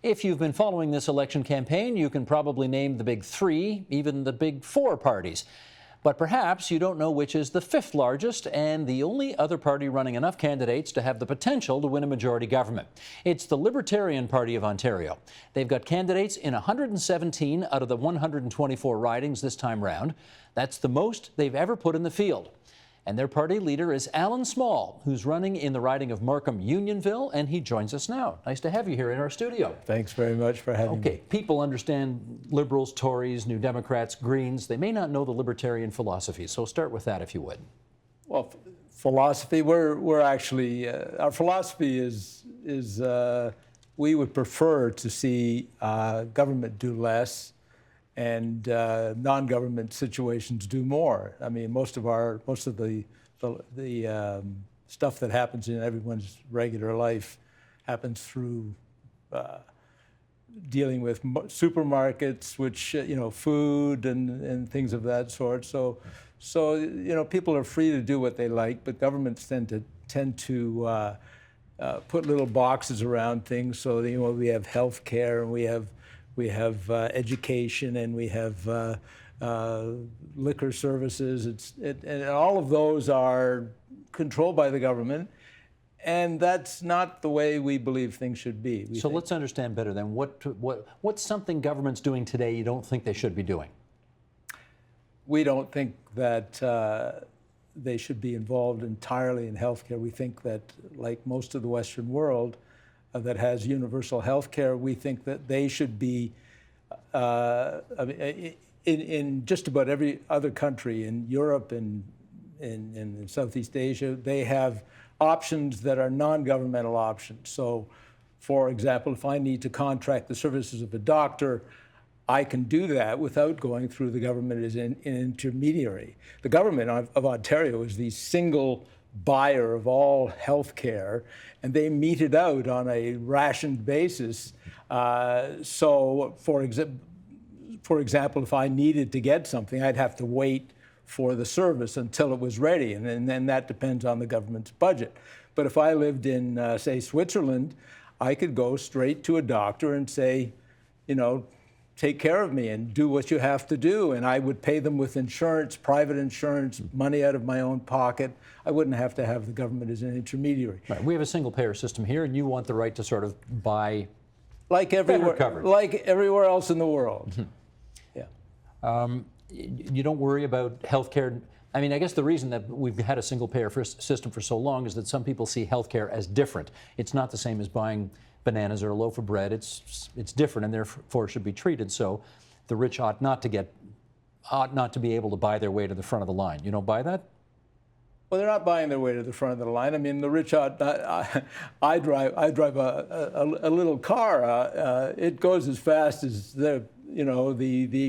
If you've been following this election campaign, you can probably name the big three, even the big four parties. But perhaps you don't know which is the fifth largest and the only other party running enough candidates to have the potential to win a majority government. It's the Libertarian Party of Ontario. They've got candidates in 117 out of the 124 ridings this time round. That's the most they've ever put in the field. And their party leader is Alan Small, who's running in the riding of Markham-Unionville, and he joins us now. Nice to have you here in our studio. Thanks very much for having me. Okay, people understand Liberals, Tories, New Democrats, Greens. They may not know the Libertarian philosophy, so start with that if you would. Well, philosophy, we're actually, our philosophy is we would prefer to see government do less and non-government situations do more. I mean, most of the stuff that happens in everyone's regular life happens through dealing with supermarkets, which food and things of that sort. So people are free to do what they like, but governments tend to put little boxes around things. So we have health care, and we have education, and we have liquor services. And all of those are controlled by the government, and that's not the way we believe things should be. So let's understand better then. What's something government's doing today you don't think they should be doing? We don't think that they should be involved entirely in healthcare. We think that, like most of the Western world, that has universal health care, we think that they should be, in just about every other country, in Europe and in Southeast Asia, they have options that are non-governmental options. So, for example, if I need to contract the services of a doctor, I can do that without going through the government as an intermediary. The government of Ontario is the single buyer of all health care, and they mete it out on a rationed basis. So, for example, if I needed to get something, I'd have to wait for the service until it was ready, and then that depends on the government's budget. But if I lived in, say, Switzerland, I could go straight to a doctor and say, take care of me and do what you have to do. And I would pay them with insurance, private insurance, money out of my own pocket. I wouldn't have to have the government as an intermediary. Right. We have a single payer system here, and you want the right to sort of buy like everywhere else in the world. Mm-hmm. Yeah. You don't worry about healthcare. I mean, I guess the reason that we've had a single payer system for so long is that some people see healthcare as different. It's not the same as buying bananas or a loaf of bread. It's different, and therefore should be treated so. The rich ought not to be able to buy their way to the front of the line. You don't buy that? Well, they're not buying their way to the front of the line. I mean, the rich ought not. I drive a little car. It goes as fast as the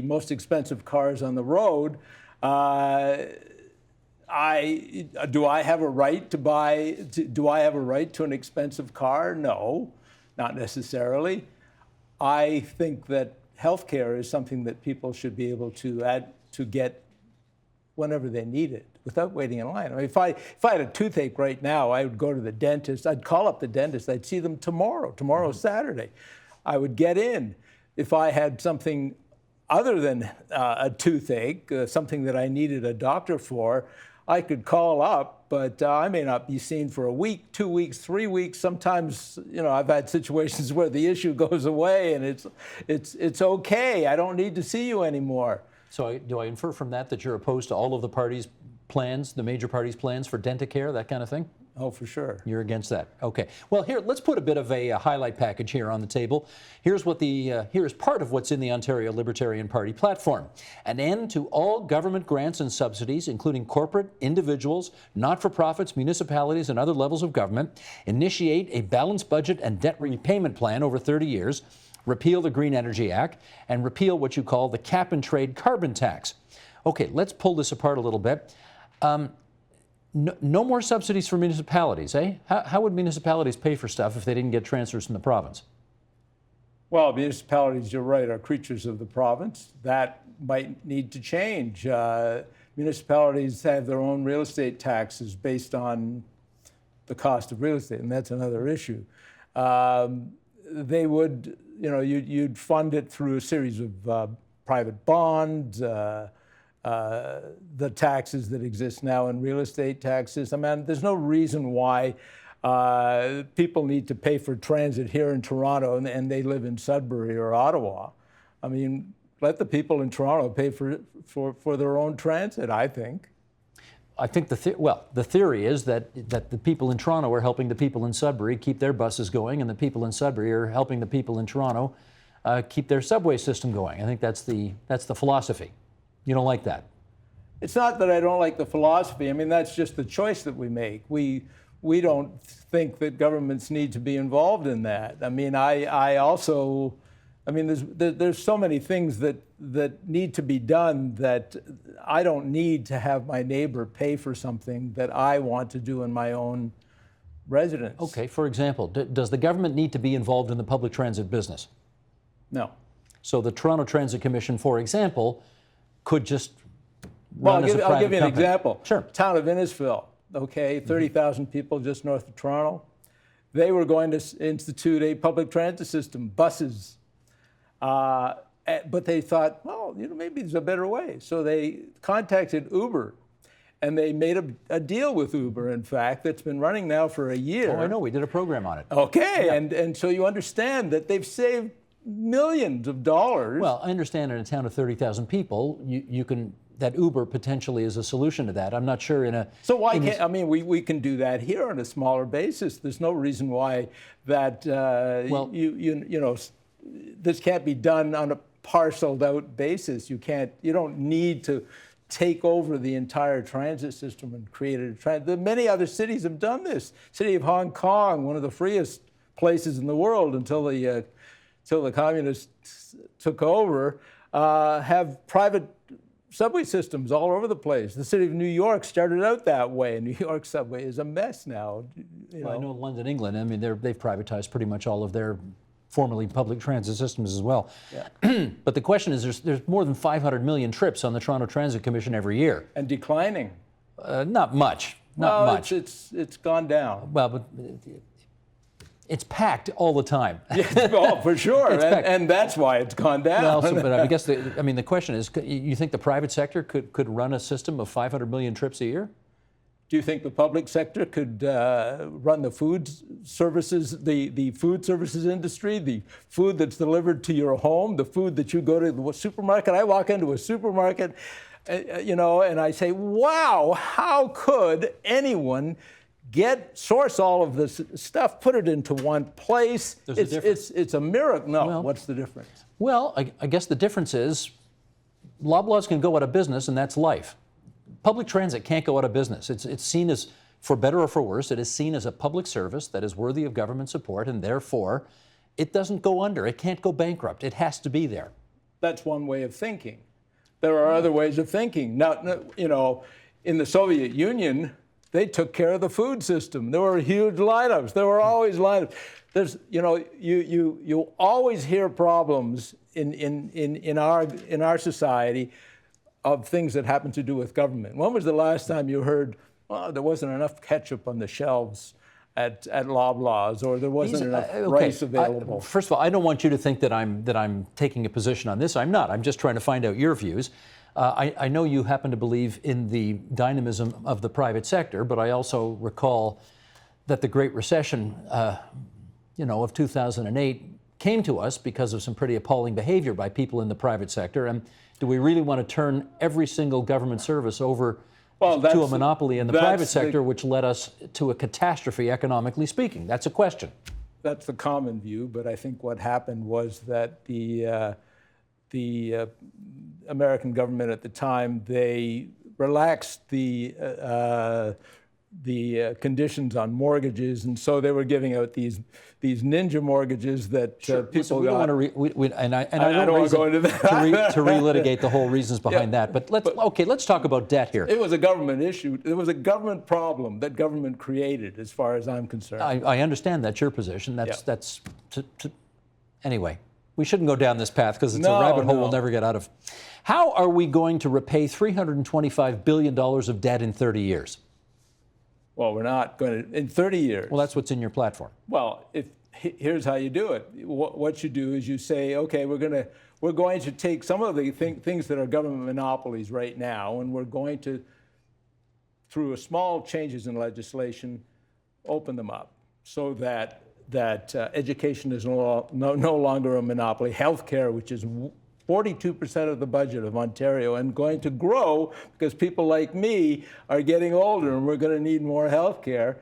most expensive cars on the road. Do I have a right to an expensive car? No. Not necessarily. I think that healthcare is something that people should be able to get whenever they need it without waiting in line. I mean, if I had a toothache right now, I would go to the dentist. I'd call up the dentist. I'd see them tomorrow. Tomorrow's Saturday. I would get in. If I had something other than a toothache, something that I needed a doctor for, I could call up, but I may not be seen for a week, 2 weeks, 3 weeks. Sometimes, I've had situations where the issue goes away and it's okay. I don't need to see you anymore. So do I infer from that you're opposed to all of the parties' plans, the major parties' plans for Dentacare, that kind of thing? Oh, for sure. You're against that. Okay. Well, here, let's put a bit of a highlight package here on the table. Here's part of what's in the Ontario Libertarian Party platform. An end to all government grants and subsidies, including corporate, individuals, not-for-profits, municipalities, and other levels of government. Initiate a balanced budget and debt repayment plan over 30 years. Repeal the Green Energy Act, and repeal what you call the cap-and-trade carbon tax. Okay, let's pull this apart a little bit. No more subsidies for municipalities, eh? How would municipalities pay for stuff if they didn't get transfers from the province? Well, municipalities, you're right, are creatures of the province. That might need to change. Municipalities have their own real estate taxes based on the cost of real estate, and that's another issue. they would, you'd fund it through a series of private bonds, the taxes that exist now in real estate taxes. I mean, there's no reason why people need to pay for transit here in Toronto and they live in Sudbury or Ottawa. I mean, let the people in Toronto pay for their own transit, I think. I think the theory is that the people in Toronto are helping the people in Sudbury keep their buses going, and the people in Sudbury are helping the people in Toronto keep their subway system going. I think that's the philosophy. You don't like that? It's not that I don't like the philosophy. I mean, that's just the choice that we make. We don't think that governments need to be involved in that. I mean, there's so many things that need to be done that I don't need to have my neighbor pay for something that I want to do in my own residence. Okay, for example, does the government need to be involved in the public transit business? No. So the Toronto Transit Commission, for example, could just run as a private I'll give you an company. example. Sure. Town of Innisfil, okay, 30,000 people just north of Toronto. They were going to institute a public transit system, buses. But they thought, well, maybe there's a better way. So they contacted Uber, and they made a deal with Uber, in fact, that's been running now for a year. Oh, I know. We did a program on it. Okay, yeah. And so you understand that they've saved millions of dollars. Well, I understand in a town of 30,000 people, you can, that Uber potentially is a solution to that. I'm not sure in a... So why can't, I mean, we can do that here on a smaller basis. There's no reason why that, this can't be done on a parceled out basis. You don't need to take over the entire transit system and create a many other cities have done this. City of Hong Kong, one of the freest places in the world until the communists took over, have private subway systems all over the place. The city of New York started out that way. New York subway is a mess now. Well, I know London, England, I mean, they've privatized pretty much all of their formerly public transit systems as well. Yeah. But the question is, there's more than 500 million trips on the Toronto Transit Commission every year. And declining. Not much. Not much. It's gone down. Well, but it's packed all the time. Yeah, for sure. and that's why it's gone down. Well, but I guess the question is, you think the private sector could run a system of 500 million trips a year? Do you think the public sector could run the food services, the food services industry, the food that's delivered to your home, the food that you go to the supermarket? I walk into a supermarket, and I say, wow, how could anyone source all of this stuff, put it into one place? It's a miracle. No, well, what's the difference? Well, I guess the difference is Loblaws can go out of business, and that's life. Public transit can't go out of business. It's seen as, for better or for worse, it is seen as a public service that is worthy of government support, and therefore it doesn't go under. It can't go bankrupt. It has to be there. That's one way of thinking. There are other ways of thinking. Now, in the Soviet Union, they took care of the food system. There were huge lineups. There were always lineups. There's, you always hear problems in our society of things that happen to do with government. When was the last time you heard, well, there wasn't enough ketchup on the shelves at Loblaws, or there wasn't enough rice available? First of all, I don't want you to think that I'm taking a position on this. I'm not. I'm just trying to find out your views. I know you happen to believe in the dynamism of the private sector, but I also recall that the Great Recession, of 2008 came to us because of some pretty appalling behavior by people in the private sector. And do we really want to turn every single government service over to a monopoly in the private sector, which led us to a catastrophe, economically speaking? That's a question. That's the common view, but I think what happened was that the American government at the time, they relaxed the conditions on mortgages, and so they were giving out these ninja mortgages that people we don't want to I don't want to go into that to relitigate the whole reasons behind that. But let's talk about debt here. It was a government issue. It was a government problem that government created, as far as I'm concerned. I understand that's your position. Anyway. We shouldn't go down this path because it's a rabbit hole we'll never get out of. How are we going to repay $325 billion of debt in 30 years? Well, we're not going to, in 30 years. Well, that's what's in your platform. Well, here's how you do it. What you do is you say, okay, we're going to take some of the things that are government monopolies right now, and we're going to, through small changes in legislation, open them up so that education is no longer a monopoly. Healthcare, which is 42% of the budget of Ontario and going to grow because people like me are getting older and we're going to need more healthcare.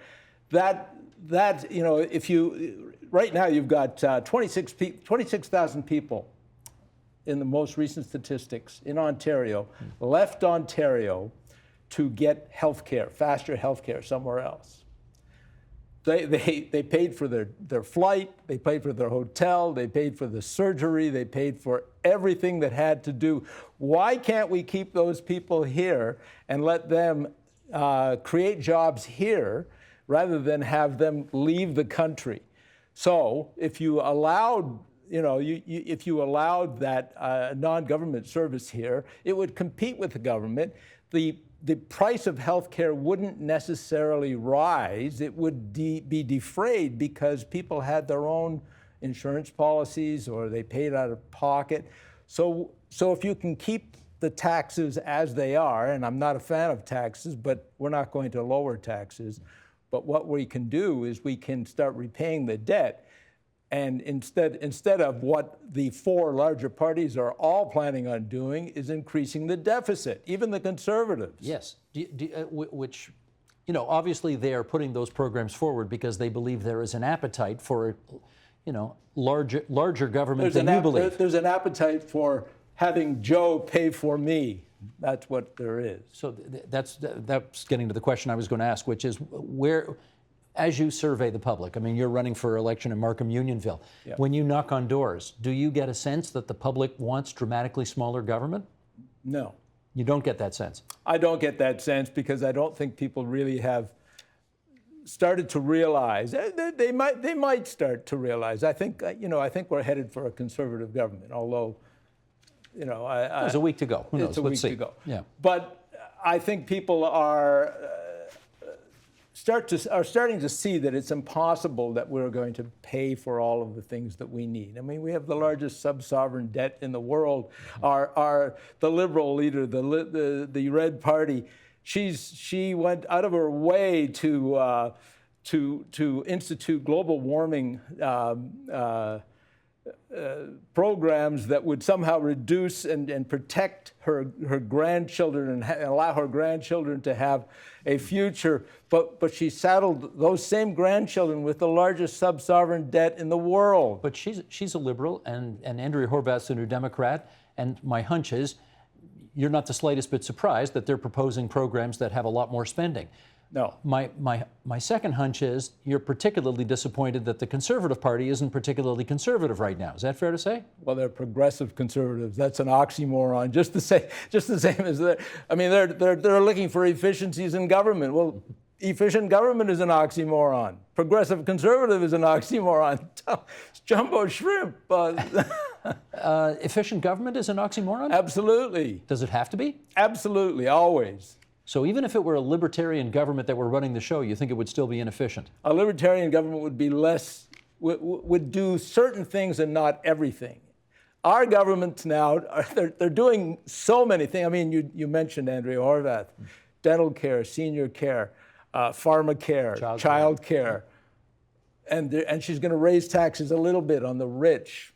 That if you right now you've got 26,000 people in the most recent statistics in Ontario left Ontario to get healthcare, faster healthcare somewhere else. They paid for their flight, they paid for their hotel, they paid for the surgery, they paid for everything that had to do. Why can't we keep those people here and let them create jobs here rather than have them leave the country? So if you allowed, if you allowed that non-government service here, it would compete with the government. The price of healthcare wouldn't necessarily rise. It would be defrayed because people had their own insurance policies or they paid out of pocket. So if you can keep the taxes as they are, and I'm not a fan of taxes, but we're not going to lower taxes. But what we can do is we can start repaying the debt. And instead of what the four larger parties are all planning on doing is increasing the deficit, even the Conservatives. Yes, which, obviously they are putting those programs forward because they believe there is an appetite for, larger government than you believe. There's an appetite for having Joe pay for me. That's what there is. So that's getting to the question I was going to ask, which is where, as you survey the public, I mean, you're running for election in Markham Unionville. Yeah. When you knock on doors, do you get a sense that the public wants dramatically smaller government? No. You don't get that sense? I don't get that sense because I don't think people really have started to realize. They might start to realize. I think we're headed for a Conservative government, although, there's a week to go. Who knows? It's a week to go. Yeah. But I think people are starting to see that it's impossible that we're going to pay for all of the things that we need. I mean, we have the largest sub-sovereign debt in the world. The Liberal leader, the Red Party, she went out of her way to institute global warming programs that would somehow reduce and protect her grandchildren and allow her grandchildren to have a future. But she saddled those same grandchildren with the largest sub-sovereign debt in the world. But she's a Liberal, and Andrea Horwath's a New Democrat, and my hunch is you're not the slightest bit surprised that they're proposing programs that have a lot more spending. No. My second hunch is you're particularly disappointed that the Conservative Party isn't particularly conservative right now. Is that fair to say? Well, they're progressive conservatives. That's an oxymoron. Just the same as they're looking for efficiencies in government. Well, efficient government is an oxymoron. Progressive conservative is an oxymoron. It's jumbo shrimp. Efficient government is an oxymoron? Absolutely. Does it have to be? Absolutely, always. So even if it were a libertarian government that were running the show, you think it would still be inefficient? A libertarian government would be would do certain things and not everything. Our governments now, they're doing so many things. I mean, you mentioned Andrea Horwath, dental care, senior care, pharmacare, child care. And she's going to raise taxes a little bit on the rich.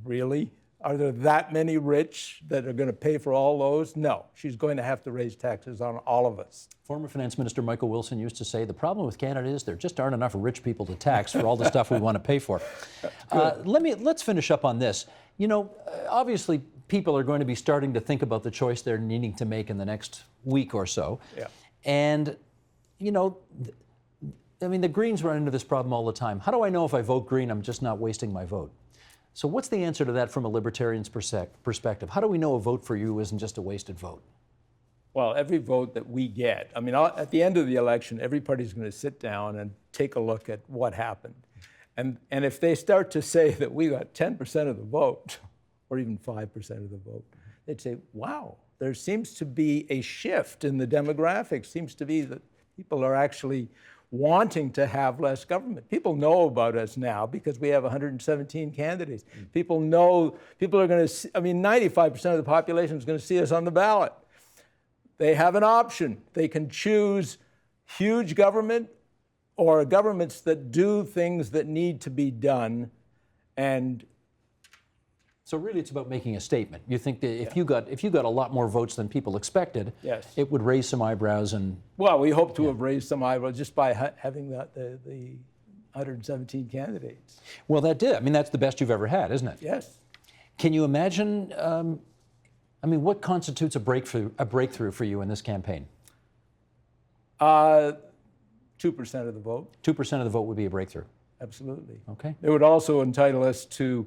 Really? Are there that many rich that are going to pay for all those? No. She's going to have to raise taxes on all of us. Former Finance Minister Michael Wilson used to say, the problem with Canada is there just aren't enough rich people to tax for all the stuff we want to pay for. Let's finish up on this. Obviously, people are going to be starting to think about the choice they're needing to make in the next week or so. Yeah. And, the Greens run into this problem all the time. How do I know if I vote Green, I'm just not wasting my vote? So what's the answer to that from a libertarian's perspective? How do we know a vote for you isn't just a wasted vote? Well, every vote that we get, at the end of the election, every party's going to sit down and take a look at what happened. And if they start to say that we got 10% of the vote, or even 5% of the vote, they'd say, wow, there seems to be a shift in the demographics. Seems to be that people are actually wanting to have less government. People know about us now because we have 117 candidates. People know, people are going to, 95% of the population is going to see us on the ballot. They have an option. They can choose huge government or governments that do things that need to be done. And so really it's about making a statement. You think that if you got a lot more votes than people expected, yes, it would raise some eyebrows and... Well, we hope to have raised some eyebrows just by having the 117 candidates. Well, that did. I mean, that's the best you've ever had, isn't it? Yes. Can you imagine, what constitutes a breakthrough for you in this campaign? 2% of the vote. 2% of the vote would be a breakthrough. Absolutely. Okay. It would also entitle us to,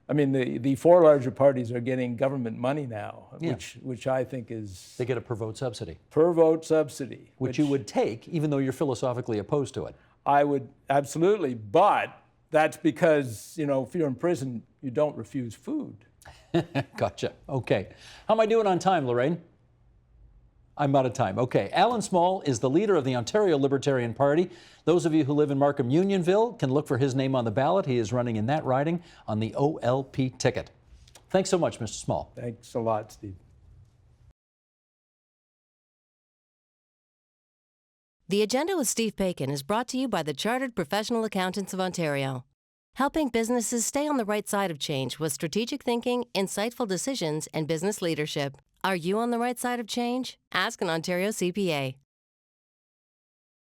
the four larger parties are getting government money now, Yeah. which I think is... They get a per vote subsidy. Per vote subsidy. Which you would take, even though you're philosophically opposed to it. I would, absolutely. But that's because, if you're in prison, you don't refuse food. Gotcha. Okay. How am I doing on time, Lorraine? I'm out of time. Okay. Alan Small is the leader of the Ontario Libertarian Party. Those of you who live in Markham Unionville can look for his name on the ballot. He is running in that riding on the OLP ticket. Thanks so much, Mr. Small. Thanks a lot, Steve. The Agenda with Steve Paikin is brought to you by the Chartered Professional Accountants of Ontario, helping businesses stay on the right side of change with strategic thinking, insightful decisions, and business leadership. Are you on the right side of change? Ask an Ontario CPA.